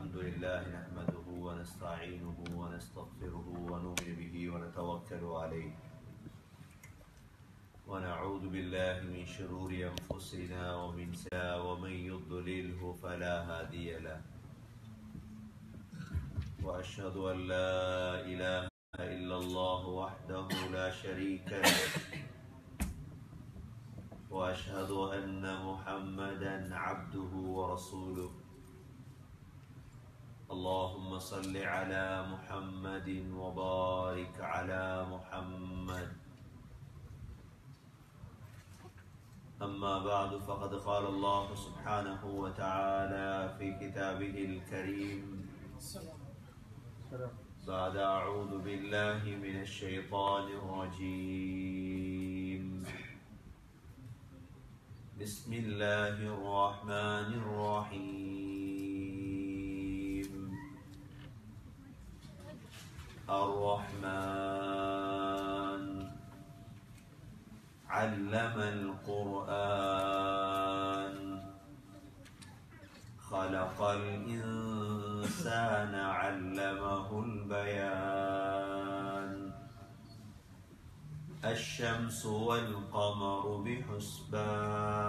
الحمد لله نحمده ونستعينه ونستغفره ونؤمن به ونتوكل عليه ونعوذ بالله من شرور أنفسنا ومن يضلله فلا هادي له وأشهد أن لا إله إلا الله وحده لا شريك له وأشهد أن محمدا عبده ورسوله اللهم صل على محمد وبارك على محمد أما بعد فقد قال الله سبحانه وتعالى في كتابه الكريم بعد أعوذ بالله من الشيطان الرجيم بسم الله الرحمن الرحيم الرحمن علم القرآن خلق الإنسان علمه البيان الشمس والقمر بحسبان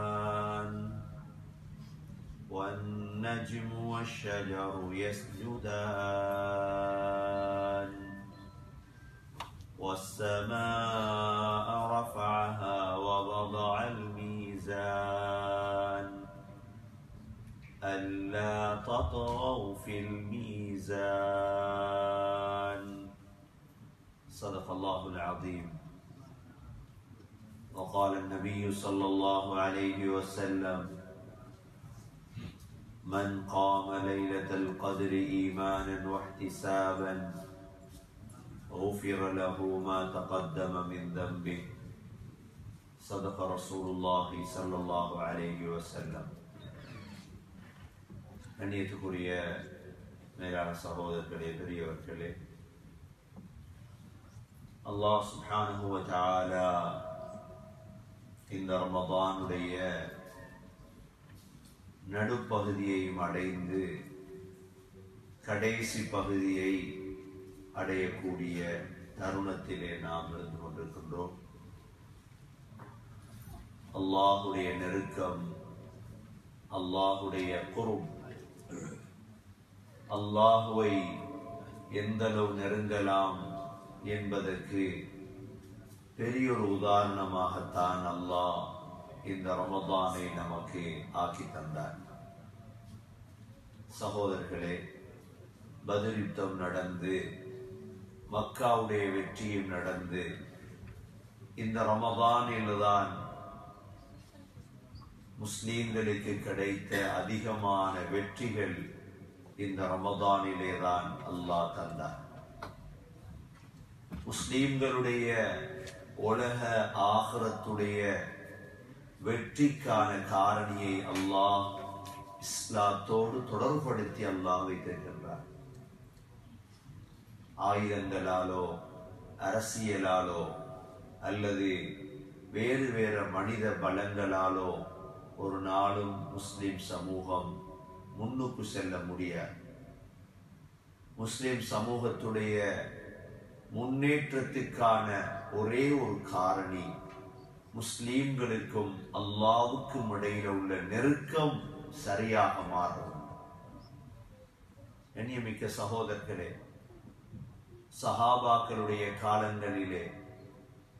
والنجم والشجر يسجدان والسماء رفعها ووضع الميزان ألا تطغوا في الميزان صدق الله العظيم. وقال النبي صلى الله عليه وسلم من قام ليلة القدر إيمانا واحتسابا غفر له ما تقدم من ذنبه صدق رسول الله صلى الله عليه وسلم. கண்ணியத்துக்குரிய மேலான சகோதரர்களே, பெரியவர்களே, அல்லாஹ் சுப்ஹானஹு வ தஆலா இந்த ரமதானுடைய நடுப்பகுதியையும் அடைந்து கடைசி பகுதியை அடையக்கூடிய தருணத்திலே நாம் இருந்து கொண்டிருக்கின்றோம். அல்லாஹுடைய நெருக்கம், அல்லாஹுடைய குர்ப், அல்லாஹுவை எந்தளவு நெருங்கலாம் என்பதற்கு பெரியொரு உதாரணமாகத்தான் அல்லாஹ் இந்த ரமதானை நமக்கு ஆக்கி தந்தார். சகோதரர்களே, பத்ர் யுத்தம் நடந்து மக்காவுடைய வெற்றியும் நடந்து இந்த ரமதானில்தான் முஸ்லீம்களுக்கு கிடைத்த அதிகமான வெற்றிகள் இந்த ரமதானிலே தான் அல்லாஹ் தந்தார். முஸ்லீம்களுடைய உலக ஆகிரத்துடைய வெற்றிக்கான காரணியை அல்லாஹ் இஸ்லாத்தோடு தொடர்படுத்தி அல்லாஹ் வைத்திருக்கின்றார். ஆயுதங்களாலோ அரசியலாலோ அல்லது வேறு வேறு மனித பலங்களாலோ ஒரு நாளும் முஸ்லிம் சமூகம் முன்னுக்கு செல்ல முடியாது. முஸ்லிம் சமூகத்துடைய முன்னேற்றத்துக்கான ஒரே ஒரு காரணி முஸ்லீம்களுக்கும் அல்லாஹ்வுக்கும் இடையில உள்ள நெருக்கம் சரியாக மாறும். கண்ணியமிக்க சகோதரர்களே, சஹாபாக்களுடைய காலங்களிலே,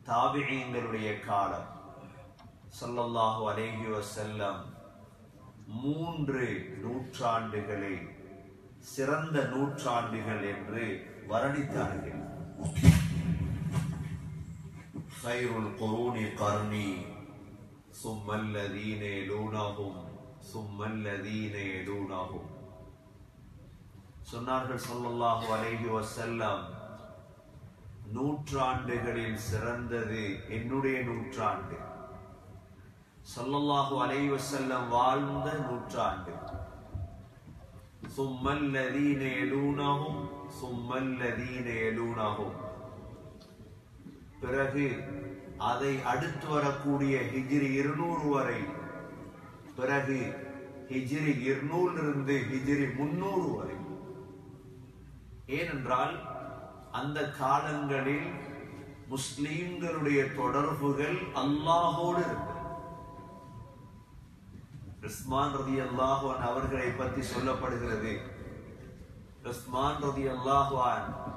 தாபிஈன்களுடைய காலம், ஸல்லல்லாஹு அலைஹி வஸல்லம் 3 நூற்றாண்டுகளை சிறந்த நூற்றாண்டுகள் என்று வர்ணித்தார்கள். خيرுல் குரூனி கர்னி ثم الذين يلونهم ثم الذين يلونهم சொன்னார்கள் ஸல்லல்லாஹு அலைஹி வஸல்லம், நூற்றாண்டுகளில் சிறந்தது என்னுடைய நூற்றாண்டு. ஸல்லல்லாஹு அலைஹி வஸல்லம் வாழ்ந்த நூற்றாண்டு. ثم الذين يلونهم ثم الذين يلونهم பிறகு அதை அடுத்து வரக்கூடிய ஹிஜ்ரி 200 வரை, பிறகு ஹிஜ்ரி 200 இருந்து ஹிஜ்ரி 300 வரை. ஏனென்றால் அந்த காலங்களில் முஸ்லிம்களுடைய தொடர்புகள் அல்லாஹோடு இருந்தது. உஸ்மான் ரலியல்லாஹு அன்ஹு அவர்களை பற்றி சொல்லப்படுகிறது. உஸ்மான் ரலியல்லாஹு அன்ஹு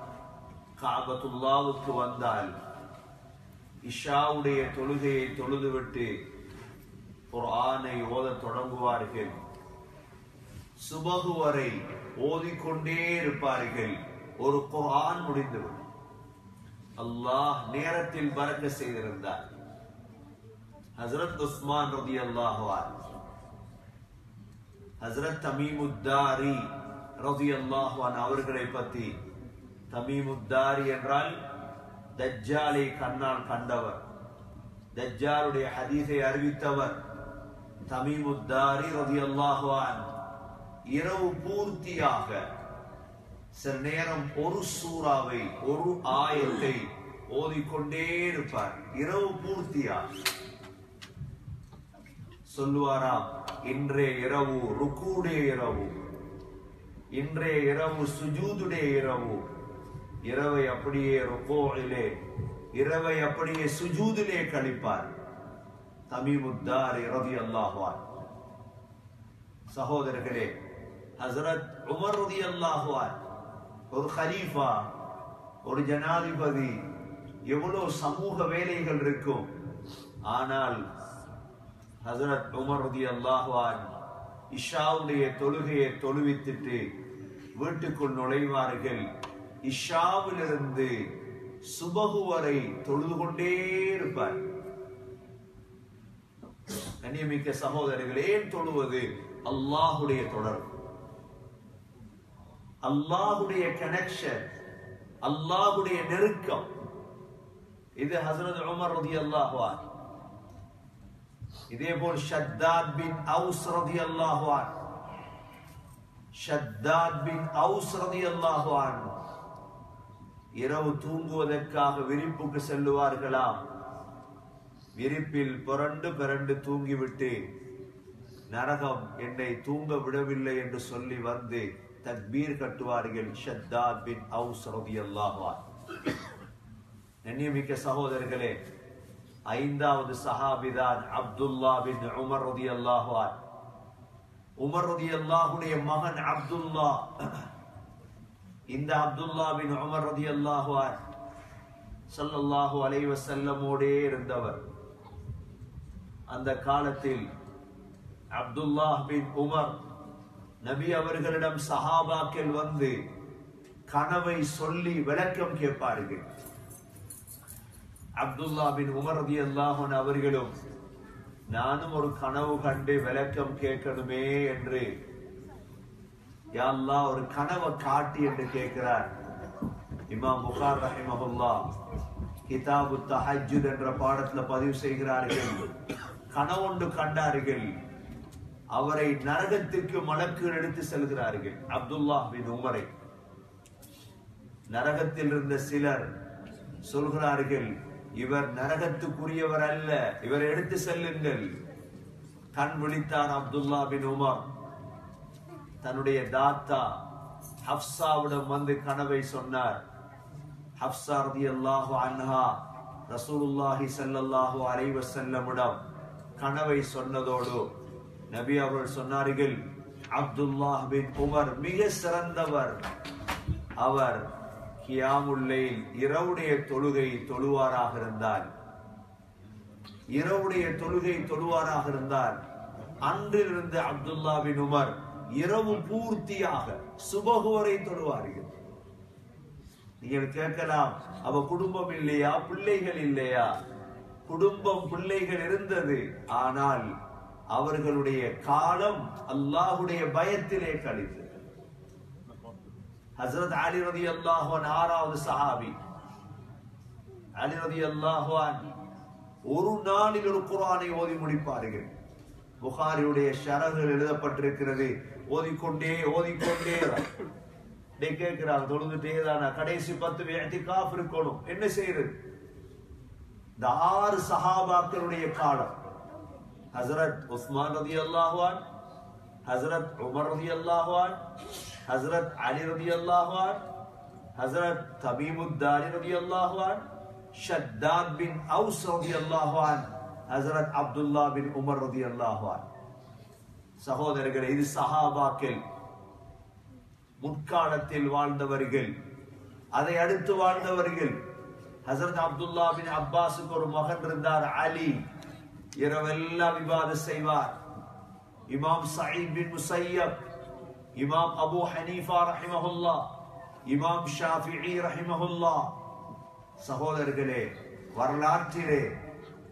கஅபத்துல்லாஹ்வுக்கு வந்தால் இஷாவுடைய தொழுகையை தொழுதுவிட்டு குர்ஆனை ஓதத் தொடங்குவார்கள். சுபஹு வரை ஓதிக்கொண்டே இருப்பார்கள். ஒரு குர்ஆன் முடிந்துவிடும். அல்லாஹ் நேரத்தில் பரக்கத் செய்திருந்தார். ஹஜ்ரத் உஸ்மான் ரலியல்லாஹு அன்ஹு, ஹஜ்ரத் தமீமுத்தாரி ரலியல்லாஹு அன்ஹு அவர்களை பற்றி, தமீமுத்தாரி என்றால் தஜ்ஜாலை கண்ணால் கண்டவர், தஜ்ஜாலுடைய ஹதீஸை அறிவித்தவர். தமீமுத்தாரி ரலியல்லாஹு அன்ஹு இரவு பூர்த்தியாக சில நேரம் ஒரு சூறாவை, ஒரு ஆயத்தை ஓதிக்கொண்டே இருப்பார். இரவு பூர்த்தியாக சொல்லுவாராம், இன்றைய இரவு ருக்குடைய இரவு, இன்றைய இரவு சுஜூதுடைய இரவு. இரவை அப்படியே ருக்குஇலே, இரவை அப்படியே சுஜூதிலே கழிப்பார் தமீமுத்தாரி ரலியல்லாஹு அன்ஹு. சகோதரர்களே, ஹஜ்ரத் உமர் ரலியல்லாஹு அன்ஹு ஒரு கலீஃபா, ஒரு ஜனாதிபதி, எவ்வளவு சமூக வேலைகள் இருக்கும். ஆனால் ஹஜ்ரத் உமர் ரலியல்லாஹு அன்ஹு இஷாவுடைய தொழுகையை தொழுவித்துட்டு வீட்டுக்குள் நுழைவார்கள். இஷாவிலிருந்து சுபஹு வரை தொழுது கொண்டே இருப்பார். கண்ணியமிக்க சகோதரர்களே, ஏன் தொழுவது? அல்லாஹுடைய தொடர்பு, அல்லாஹுடைய கனெக்ஷன், அல்லாஹுடைய நெருக்கம். இது ஹஜ்ரத் உமர் ரலியல்லாஹு அன்ஹு. இதேபோல் ஷத்தாத் பின் அவுஸ் ரலியல்லாஹு அன்ஹு, ஷத்தாத் பின் அவுஸ் ரலியல்லாஹு அன்ஹு இரவு தூங்குவதற்காக விரிப்புக்கு செல்லுவார்களாம். விரிப்பில் புரண்டு பிறண்டு தூங்கிவிட்டு நரகம் என்னை தூங்க விடவில்லை என்று சொல்லி வந்து தக்பீர் கட்டுவார்கள். ஷத்தாத் பின் அவுஸ் ரலியல்லாஹு அன்ஹு. கண்ணியமிக்க சகோதரர்களே, 5வது சஹாபிதான் அப்துல்லா பின் உமர் ரலியல்லாஹு அன்ஹு. உமர் ரலியல்லாஹுடைய மகன் அப்துல்லா. இந்த அப்துல்லா பின் உமர் ரலியல்லாஹு அன்ஹு ஸல்லல்லாஹு அலைஹி வஸல்லமோடே இருந்தவர். அந்த காலத்தில் அப்துல்லா பின் உமர் நபி அவர்களிடம் சஹாபாக்கள் வந்து கனவை சொல்லி விளக்கம் கேட்பார்கள். அப்துல்லா பின் உமர் ரலியல்லாஹு அன்ஹு அவர்களும் நானும் ஒரு கனவு கண்டு விளக்கம் கேட்கணுமே என்று, யா அல்லாஹ் ஒரு கனவை காட்டி என்று கேட்கிறார். இமாம் புகாரி ரஹிமஹுல்லாஹ் கிதாபு தஹஜ்ஜுத் என்ற பாடத்தில் பதிவு செய்கிறார்கள். கனவொன்று கண்டார்கள். அவரை நரகத்திற்கு மலக்குகள் எடுத்து செல்கிறார்கள். அப்துல்லா பின் உமரை நரகத்தில் இருந்த சிலர் சொல்கிறார்கள், இவர் நரகத்துக்குரியவர் அல்ல, இவர் எடுத்து செல்லுங்கள். கண் விழித்தார் அப்துல்லா பின் உமர். தன்னுடைய தாத்தா ஹப்சாவிடம் வந்து கனவை சொன்னார். ஹப்சா ரலியல்லாஹு அன்ஹா ரசூலுல்லாஹி ஸல்லல்லாஹு அலைஹி வஸல்லமிடம் கனவை சொன்னதோடு நபி அவர்கள் சொன்னார்கள், அப்துல்லா பின் உமர் மிக சிறந்தவர். அவர் கியாமுல் லைல் இரவுடைய தொழுகை தொழுவாராக இருந்தால், இரவுடைய தொழுகை தொழுவாராக இருந்தால் அன்றிலிருந்து அப்துல்லா பின் உமர் இரவு பூர்த்தியாக சுபஹு வரை தொழுவார்கள். நீங்கள் கேட்கலாம், அவ குடும்பம் இல்லையா, பிள்ளைகள் இல்லையா? குடும்பம் பிள்ளைகள் இருந்தது. ஆனால் அவர்களுடைய காலம் அல்லாஹுடைய பயத்திலே கழித்தது. ஹஜ்ரத் அலி ரலியல்லாஹு அன்ஹு 6வது சஹாபி. அலி ரலியல்லாஹு அன்ஹு ஒரு நாளில் ஒரு குர்ஆனை ஓதி முடிப்பார்கள். புகாரியுடைய ஷரஹில் எழுதப்பட்டிருக்கிறது, ஓதிக்கொண்டே கேட்கிறாங்க. தொழுதுட்டே தானா? கடைசி 10 இஅ்திகாஃப் இருக்கணும். என்ன செய்யறது? இந்த 6 சஹாபாக்களுடைய காலம். ஹஜ்ரத் உஸ்மான் ரலியல்லாஹு அன்ஹு Hazrat Umar radiyallahu anh, Hazrat Ali radiyallahu anh, Hazrat Tamimud-Dari radiyallahu anh, Shaddad bin Aus radiyallahu anh, Hazrat Abdullah bin Umar radiyallahu anh. சகோதரர்களே, இது சஹாபாக்கள், முற்காலத்தில் வாழ்ந்தவர்கள். அதை அடுத்து வாழ்ந்தவர்கள். ஹசரத் அப்துல்லா பின் அப்பாஸுக்கு ஒரு மகன் இருந்தார், அலி. இரவெல்லாம் இபாதத் செய்வார். இமாம் சயீத் பின் முஸையப், இமாம் அபு ஹனீஃபா ரஹிமஹுல்லா, இமாம் ஷாஃபிஈ ரஹிமஹுல்லா. சகோதரர்களே, வரலாற்றிலே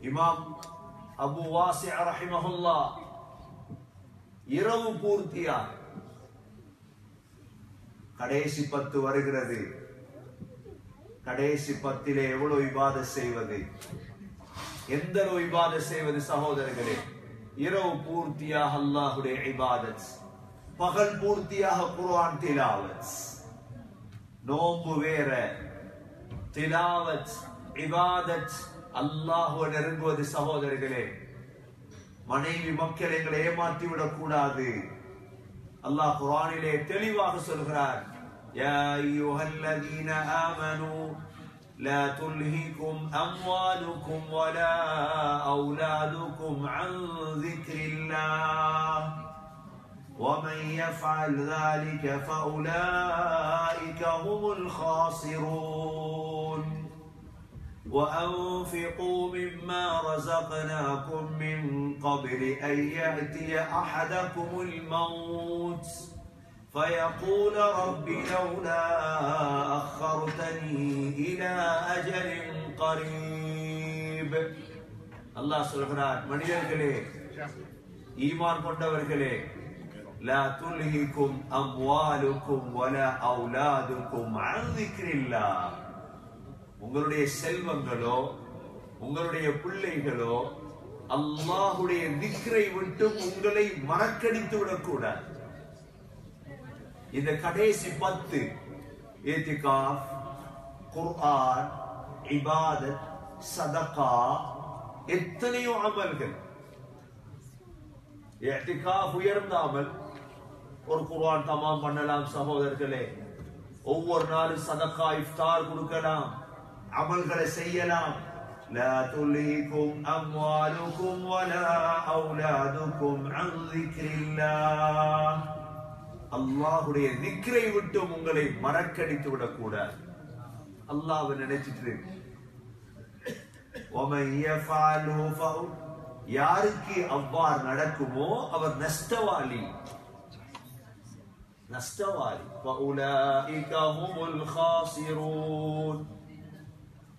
இமாம் அபு வாசி' ரஹிமஹுல்லா இரவு பூர்த்தியாக கடைசி 10 வருகிறது. கடைசி 10 எவ்வளவு இபாதத் செய்வது, எந்த அளவு இபாதத் செய்வது சகோதரர்களே? இரவு பூர்த்தியாக அல்லாஹ்வுடைய இபாதத், பகல் பூர்த்தியாக குர்ஆன் திலாவத். நோன்பு வேற, திலாவத், இபாதத், அல்லாஹ்வை நெருங்குவது. சகோதரர்களே, மனைவி மக்கள் எங்களை ஏமாற்றி விடக் கூடாது. அல்லாஹ் குர்ஆனிலே தெளிவாக சொல்கிறார், யா அய்யுஹல்லதீன ஆமனூ லா துல்ஹிகும் அம்வாலுக்கும் வலா அவுலாதுக்கும் அன் ذிக்ரில்லாஹ் வமன் யஃஅல் ذلك فأولئك هم الخاسرون وأنفقوا مما رزقناكم من قبل أن يأتي أحدكم الموت فيقول رب لولا أخرتني إلى أجل قريب. الله சொல்கிறார், மனிதர்களே, ஈமான் கொண்டவர்களே, لا تلهكم أموالكم ولا أولادكم عن ذكر الله. உங்களுடைய செல்வங்களோ உங்களுடைய பிள்ளைகளோ அல்லாஹ்வுடைய திக்ரை விட்டு உங்களை மறக்கடித்து விடக்கூடாது. இந்த கடைசி 10 இத்திகாஃப், குர்ஆன், இபாதத், சதகா, எத்தனையோ அமல்கள். இத்திகாஃப் உயர்ந்த அமல். ஒரு குர்ஆன் தமாம் பண்ணலாம் சகோதரர்களே. ஒவ்வொரு நாளும் சதகா, இஃப்தார் கொடுக்கலாம், அமல்களை செய்யலாம். لا تلهكم أموالكم ولا أولادكم عن ذكر الله. அல்லாஹ்வுடைய திக்ரை விட்டு உங்களை மறக்கடித்து விடக்கூடாது. அல்லாஹ்வை நினைச்சிட்டு ومن يفعله யாருக்கு அவ்வாறு நடக்குமோ அவர் நஷ்டவாளி. நஷ்டவாளி. فأولئك هم الخاسرون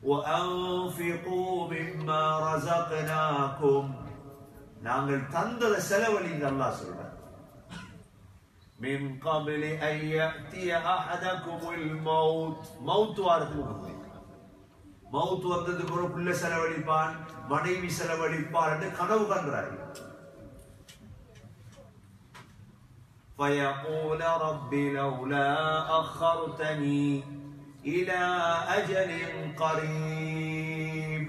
وأنفقوا مما رزقناكم. நாங்கள் தந்தத செலவழிங்க. அல்லாஹ் சொல்றார், من قبل أن يأتي أحدكم الموت. மௌத் வாரத்துக்கு முன்னாடி, மௌத் வந்ததுக்கு ஒரு பிள்ளை செலவழிப்பான், மனைவி செலவழிப்பார் என்று கனவு கண்டார். فيقول رب لولا أخرتني إلى أجل قريب.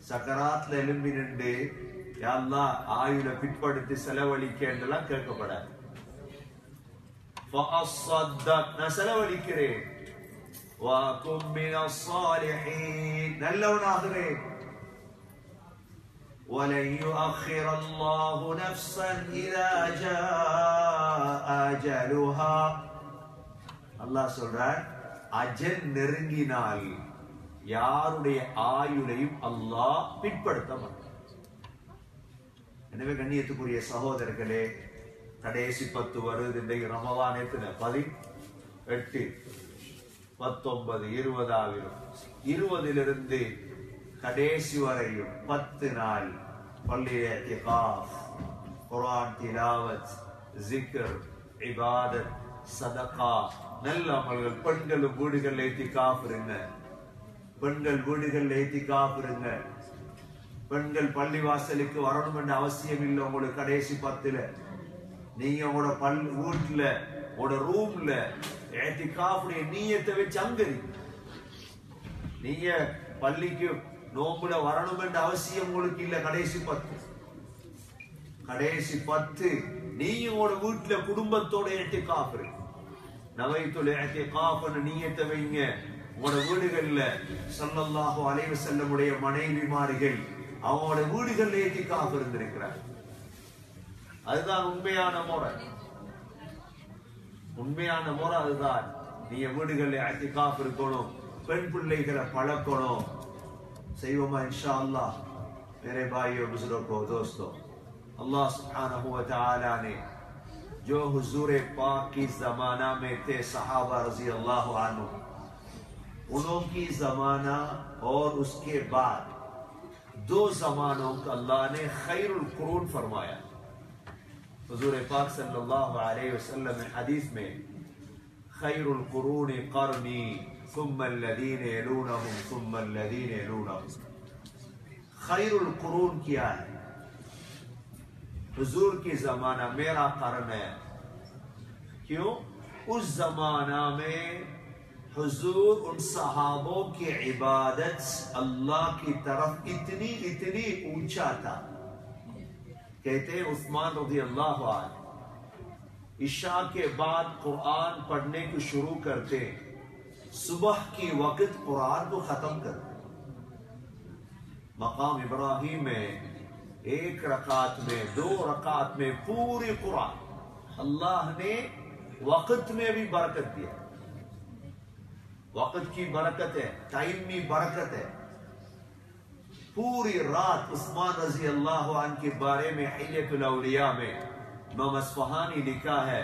சக்கராத்ல எழும்பி நின்று, யா அல்லாஹ் ஆயுளை பிற்படுத்தி செலவழிக்க என்றெல்லாம் கேட்கப்படாது. فأصدق, நான் செலவழிக்கிறேன். وأكن من الصالحين, நல்லவனாகிறேன். ولن يؤخر الله نفسا إذا جاء أجلها. அல்லாஹ் சொல்றார், அஜல் நெருங்கினால் யாருடைய ஆயுளையும் அல்லாஹ் பிற்படுத்த மாட்டார். எனவே கண்ணியத்துக்குரிய சகோதரர்களே, கடைசி 10 வருது. இன்றைக்கு ரமலான் எத்தனை? 18, 19, 20 ஆகிரும். 20 கடைசி வரையும் 10 நாள் பள்ளியிலே இத்திகாஃப், குர்ஆன் திலாவத், ஜிக்ர், இபாதத், சதகா, நல்ல அமல்கள். பெண்களும் வீடுகளில் இத்திகாஃப் இருங்க. பெண்கள் வீடுகளில் இத்திகாஃப் இருங்க. பெண்கள் பள்ளி வாசலுக்கு வரணும் என்ற அவசியம் இல்லை. உங்களுக்கு கடைசி 10 நீங்க உங்களோட வீட்டுல, உங்களோட ரூம்ல இத்திகாஃபுடைய நியத்தை வச்சு அங்கரி. நீங்க பள்ளிக்கு நோம்புல வரணும் என்ற அவசியம் உங்களுக்கு இல்ல. கடைசி 10 நீ உங்களோட வீட்டுல குடும்பத்தோட இஅ்திகாஃப் இரு. நவைத்துல் இஅ்திகாஃப்னு நியத்தை வைங்க. உங்களோட வீடுகள்ல ஸல்லல்லாஹு அலைஹி வஸல்லம் உடைய மனைவிமார்கள் அவங்களோட வீடுகள்ல இஅ்திகாஃப் இருந்திருக்கிறார். அதுதான் உண்மையான முறை. உண்மையான முறை அதுதான். நீங்க வீடுகள்ல இஅ்திகாஃப் இருக்கணும், பெண் பிள்ளைகளை பழக்கணும். செய்வோமா இன்ஷா அல்லாஹ்? मेरे भाइयों बुजुर्गों दोस्तों, अल्लाह सुब्हानहू व तआला ने जो हुजूर पाक की जमाना में थे सहाबा रजी अल्लाह अन्हु, उन्हों की जमाना और उसके बाद दो जमानों का अल्लाह ने खैरुल कुरून फरमाया. हुजूर पाक सल्लल्लाहु अलैहि वसल्लम ने हदीस में खैरुल कुरून क़रनी सुम्मा अल्लज़ीन यलूनहुम सुम्मा अल्लज़ीन यलूनहुम. खैरुल कुरून क्या है? हुजूर की जमाना मेरा करन है. क्यों? उस जमाना में हुजूर उन सहाबों की इबादत अल्लाह की तरफ इतनी इतनी ऊंचा था. कहते हैं उस्मान रज़ी अल्लाह अन्हु इशा के बाद कुरान पढ़ने को शुरू करते, सुबह की वक्त कुरान को खत्म करते. मकाम इब्राहिम में एक रकात में, दो रकात में पूरी कुरान. अल्लाह ने वक्त में भी बरकत दिया. वक्त की बरकत है, टाइम में बरकत है. पूरी रात उस्मान रजी अल्लाह अन्हु के बारे में हिल्यतुल औलिया में इमाम अस्फहानी लिखा है,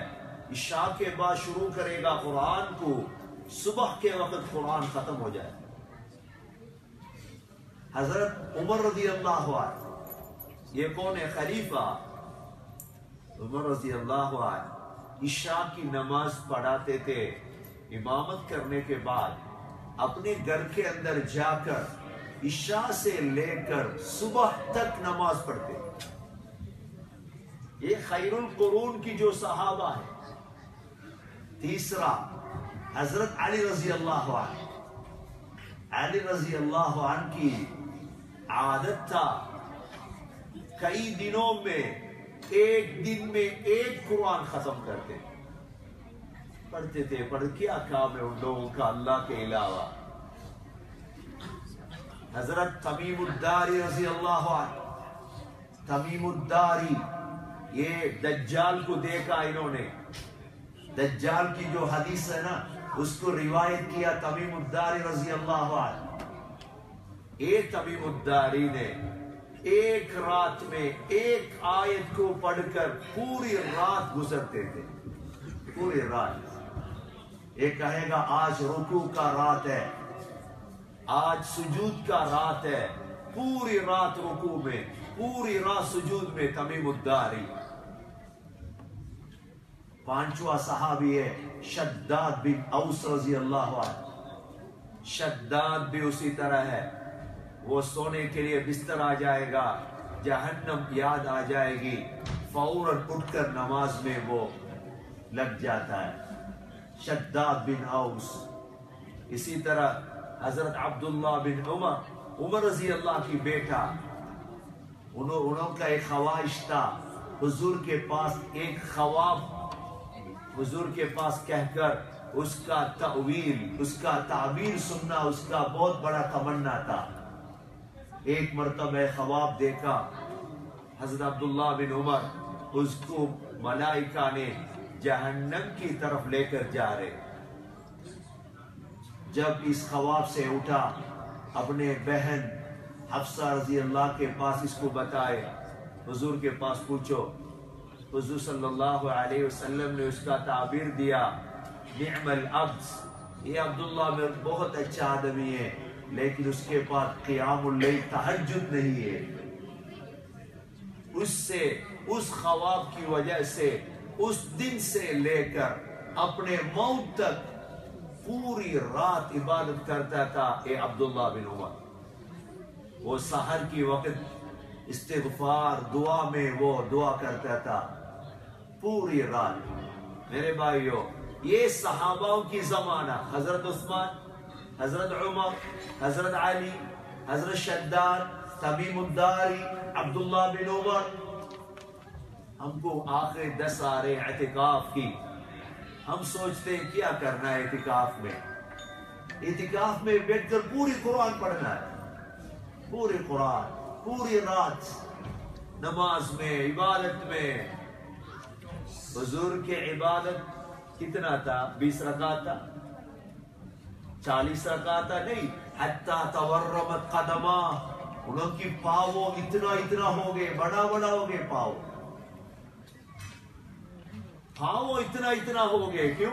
इशा के बाद शुरू करेगा कुरान को, सुबह के वक्त कुरान खत्म हो जाए. हजरत उमर रजी अल्लाह अन्हु, ये कौन है? खलीफा उमर रजी अल्लाह अन्हु इशा की नमाज पढ़ाते थे. इमामत करने के बाद अपने घर के अंदर जाकर इशा से लेकर सुबह तक नमाज पढ़ते. ये खैरुल कुरून की जो सहाबा है. तीसरा हजरत अली रजी अल्लाह अन्हु. अली रजी अल्लाह अन्हु की आदत था कई दिनों में, एक दिन में एक कुरान खत्म करते. पढ़ते थे. पढ़ क्या काम है उन लोगों का अल्लाह के अलावा? हजरत तमीमुद्दारी रजी अल्लाह अन्हु. तमीमुद्दारी, ये दज्जाल को देखा इन्होंने. दज्जाल की जो हदीस है ना, उसको रिवायत किया तमीमुद्दारी रजी अल्लाह अन्हु. एक तमीमुद्दारी ने एक रात में एक आयत को पढ़कर पूरी रात गुजरते थे. पूरी रात. ये कहेगा आज रुकू का रात है, आज सुजूद का रात है. पूरी रात रुकू में, पूरी रात सुजूद में तमीमुद्दारी. पांचवा सहाबी है शद्दाद बिन औस रजी अल्लाह अन्हु. शद्दाद भी उसी तरह है. वो सोने के लिए बिस्तर आ जाएगा, जहन्नम याद आ जाएगी, फौरन उठकर नमाज में वो लग जाता है. शद्दाद बिन औस. इसी तरह हजरत अब्दुल्ला बिन उमर, उमर रजी अल्लाह की बेटा, उनका एक ख्वाहिश था हुजूर के पास एक ख्वाब, हुजूर के पास कहकर उसका तअवील, उसका ताबीर सुनना उसका बहुत बड़ा तमन्ना था. एक मर्तबा ख्वाब देखा हजरत अब्दुल्ला बिन उमर, उसको मलाइका ने जहन्नम की तरफ लेकर जा रहे. जब इस ख्वाब से उठा, अपने बहन हफ्सा रजी अल्लाह के पास इसको बताए. हुजूर के पास पूछो. हुजूर सल्लल्लाहु अलैहि वसल्लम ने उसका ताबीर दिया, निअमल अब्द, ये अब्दुल्ला में बहुत अच्छा आदमी है, लेकिन उसके पास क़ियामुल लैल तहज्जुद नहीं है. उससे, उस ख्वाब की वजह से उस दिन से लेकर अपने मौत तक पूरी रात इबादत करता था ये अब्दुल्ला बिन उमर. वो सहर की वक्त इस्तिग़फ़ार दुआ में वो दुआ करता था पूरी रात. मेरे भाइयों, ये सहाबाओं की जमाना, हजरत उस्मान, हजरत उमर, हजरत अली, हजरत शद्दाद, तमीमुद्दारी, अब्दुल्ला बिन उमर, ہم کو آخری 10 سارے اعتکاف کی، ہم سوچتے ہیں کیا کرنا ہے اعتکاف میں؟ اعتکاف میں بیٹھ کر پوری قرآن پڑھنا ہے، پوری قرآن، پوری رات نماز میں، عبادت میں۔ حضور کی عبادت کتنا تھا؟ 20 رکعت تھا، 40 رکعت تھا نہیں، حتی تورمت قدمہ، انہوں کی پاؤں اتنا ہو گئے، بڑا ہو گئے پاؤں اتنا ہو گئے۔ کیوں؟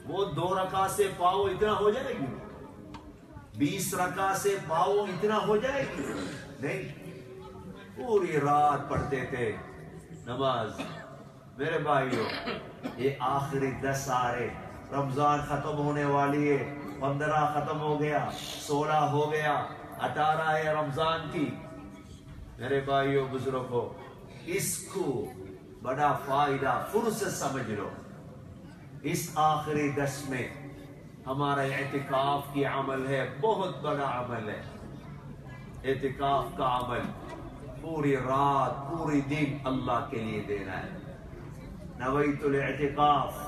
وہ 2 رکعت سے پاؤں اتنا ہو جائے گی؟ 20 رکعت سے پاؤں اتنا ہو جائے گی؟ نہیں، پوری رات پڑھتے تھے نماز۔ میرے بھائیوں، یہ آخری 10 سارے، رمضان ختم ہونے والی ہے، 15 ختم ہو گیا، 16 ہو گیا، 18 ہے رمضان کی۔ میرے بھائیوں بزرگوں، اس کو بڑا فائدہ فرصت سمجھ لو۔ اس آخری 10 میں ہمارا اعتکاف کی عمل ہے، بہت بڑا عمل ہے اعتکاف کا عمل۔ پوری رات پوری دن اللہ کے لیے دینا ہے۔ نویت الاعتکاف،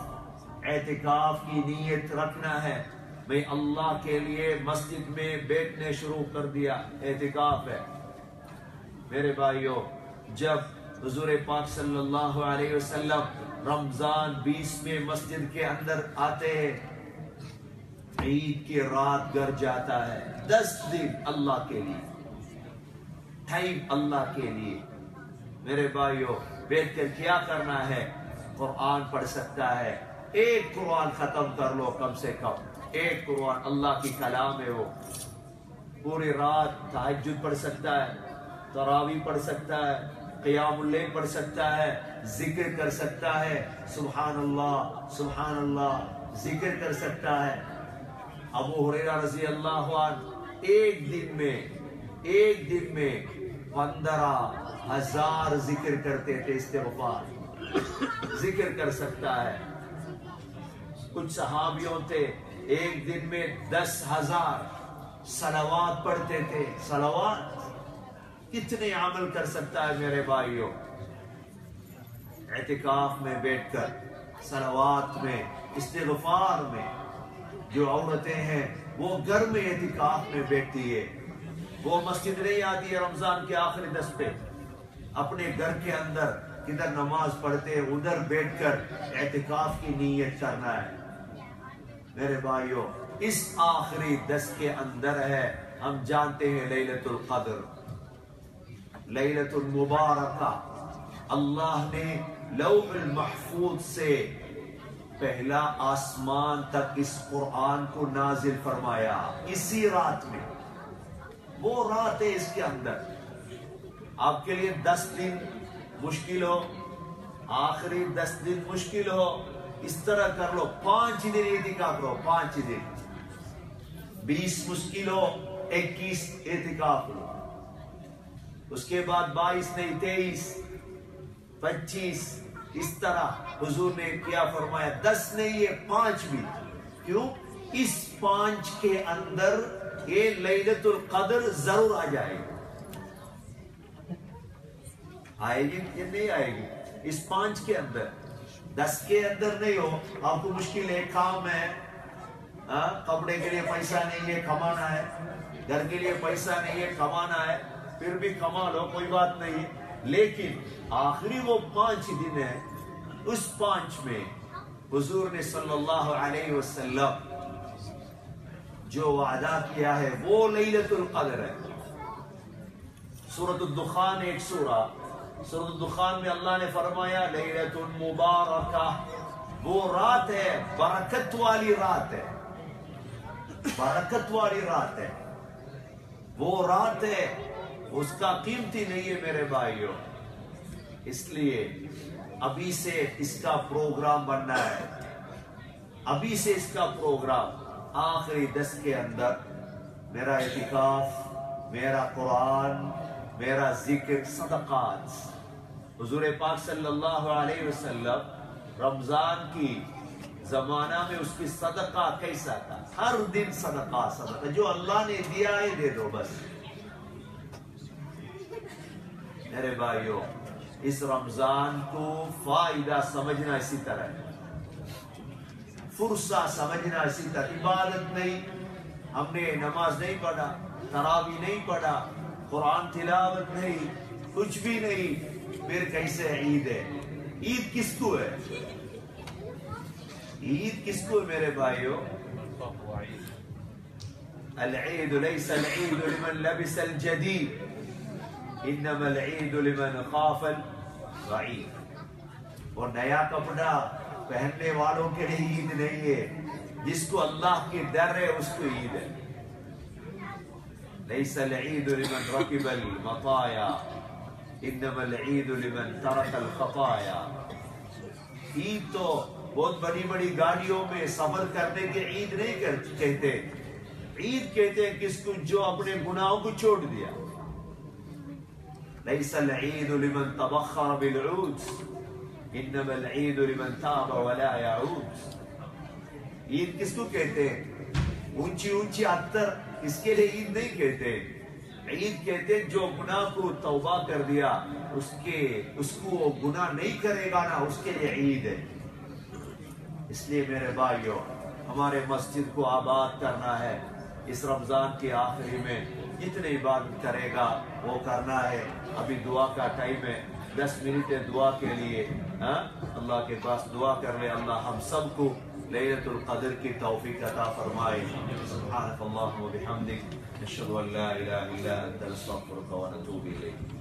اعتکاف کی نیت رکھنا ہے، میں اللہ کے لیے مسجد میں بیٹھنے شروع کر دیا، اعتکاف ہے۔ میرے بھائیوں، جب حضور پاک صلی اللہ علیہ وسلم رمضان 20 میں مسجد کے اندر آتے ہیں، عید کی رات گر جاتا ہے، 10 دن اللہ کے لیے، ٹائم اللہ کے لیے۔ میرے بھائیوں، بیٹھ کر کیا کرنا ہے؟ قرآن پڑھ سکتا ہے، ایک قرآن ختم کر لو، کم سے کم ایک قرآن، اللہ کی کلام ہے وہ۔ پوری رات تہجد پڑھ سکتا ہے، تراویح پڑھ سکتا ہے، قیام اللیل پڑھ سکتا ہے، ذکر کر سکتا ہے، سبحان اللہ ذکر کر سکتا ہے۔ ابو ہریرہ رضی اللہ عنہ ایک دن میں 15,000 ذکر کرتے تھے، استغفار ذکر کر سکتا ہے۔ کچھ صحابیوں تھے ایک دن میں 10,000 صلوات پڑھتے تھے۔ صلوات کتنے عمل کر سکتا ہے میرے بھائیوں؟ اعتکاف میں بیٹھ کر صلوات میں، استغفار میں۔ جو عورتیں ہیں وہ گھر میں اعتکاف میں بیٹھتی ہے، وہ مسجد نہیں آتی ہے رمضان کے آخری 10 پہ، اپنے گھر کے اندر کدھر نماز پڑھتے ہیں، ادھر بیٹھ کر اعتکاف کی نیت کرنا ہے۔ میرے بھائیوں، اس آخری 10 کے اندر ہے، ہم جانتے ہیں لیلۃ القدر، لیلۃ المبارکہ۔ اللہ نے لوح المحفوظ سے پہلا آسمان تک اس قرآن کو نازل فرمایا اسی رات میں۔ وہ رات ہے، اس کے اندر آپ کے لیے 10 دن مشکل ہو، آخری 10 دن مشکل ہو، اس طرح کر لو، 5 دن اعتکاف کرو، 5 دن۔ 20 مشکل ہو، 21 اعتکاف لو، اس کے بعد 22 نہیں 23 25، اس طرح حضور نے کیا فرمایا، 10 نہیں ہے 5 بھی۔ کیوں؟ اس 5 کے اندر یہ لیلۃ القدر ضرور آ جائے گی۔ آئے گی کہ نہیں آئے گی؟ اس 5 کے اندر، 10 کے اندر نہیں ہو، آپ کو مشکل ہے، کام ہے، کپڑے کے لیے پیسہ نہیں ہے، کمانا ہے، گھر کے لیے پیسہ نہیں ہے، کمانا ہے، پھر بھی کما لو، کوئی بات نہیں ہے۔ لیکن آخری وہ 5 دن ہے، اس 5 میں حضور نے صلی اللہ علیہ وسلم جو وعدہ کیا ہے وہ لیلۃ القدر ہے۔ سورۃ الدخان ایک سورہ، سورۃ الدخان میں اللہ نے فرمایا لیلۃ مبارکہ، وہ رات ہے، برکت والی رات ہے، برکت والی رات ہے، وہ رات ہے، اس کا قیمتی نہیں ہے میرے بھائیوں۔ اس لیے ابھی سے اس کا پروگرام بننا ہے، ابھی سے اس کا پروگرام۔ آخری 10 کے اندر میرا اعتکاف، میرا قرآن، میرا ذکر، صدقات۔ حضور پاک صلی اللہ علیہ وسلم رمضان کی زمانہ میں اس کی صدقہ کیسا تھا؟ ہر دن صدقہ، صدقہ جو اللہ نے دیا ہے دے دو بس۔ میرے بھائیوں، اس رمضان کو فائدہ سمجھنا اسی طرح ہے، فرصہ سمجھنا اسی طرح. عبادت نہیں، ہم نے نماز نہیں پڑھا، تراویح نہیں پڑھا، قرآن تلاوت نہیں، کچھ بھی نہیں، پھر کیسے عید ہے؟ عید کس کو ہے؟ عید کس کو ہے میرے بھائیو؟ العید لیس العید لمن لبس الجدید انما العید لمن خاف الوعید. اور نیا کپڑا پہننے والوں کے لیے عید نہیں ہے، جس کو اللہ کی ڈر ہے اس کو عید ہے. لیس العید لمن رکب المطایا انما العید لمن ترک الخطایا. عید تو بہت بڑی بڑی گاڑیوں میں سفر کرنے کے عید نہیں کہتے، عید کہتے ہیں کس کو جو اپنے گناہوں کو چھوڑ دیا. لیس العید لمن تبخر بالعود انما العید لمن تاب ولا يعود. عید کس کو کہتے ہیں؟ اونچی اونچی عطر، اس کے لیے عید نہیں کہتے. عید کہتے ہیں جو گناہ کو توبہ کر دیا، اس کو وہ گناہ نہیں کرے گا نا، اس کے لیے عید ہے. اس لیے میرے بھائیوں، ہمارے مسجد کو آباد کرنا ہے. اس رمضان کے آخری میں جتنے عبادت کرے گا وہ کرنا ہے. ابھی دعا کا ٹائم ہے، 10 منٹ دعا کے لیے اللہ کے پاس دعا کر لے. اللہ ہم سب کو لیلۃ القدر کی توفیق عطا فرمائے. سبحانک اللہم و بحمدک، نشہد ان لا الہ الا انت، نستغفرک و نتوب الیک.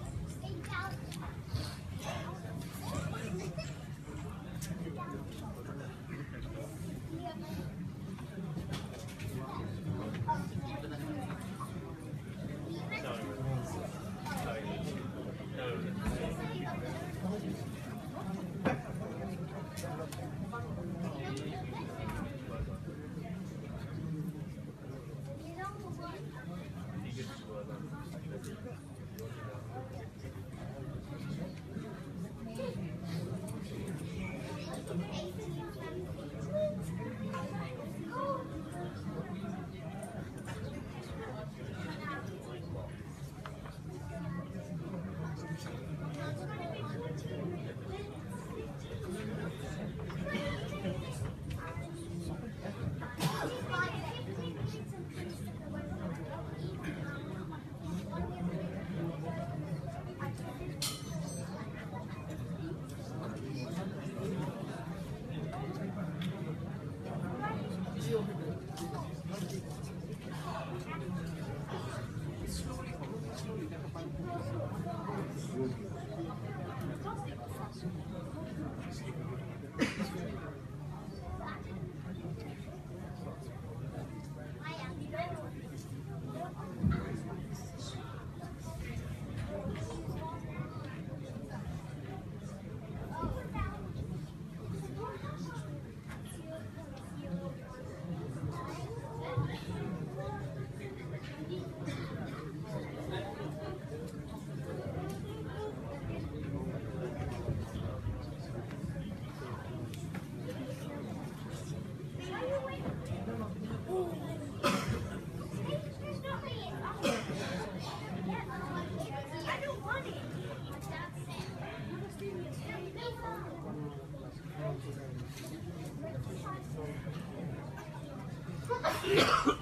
Yeah.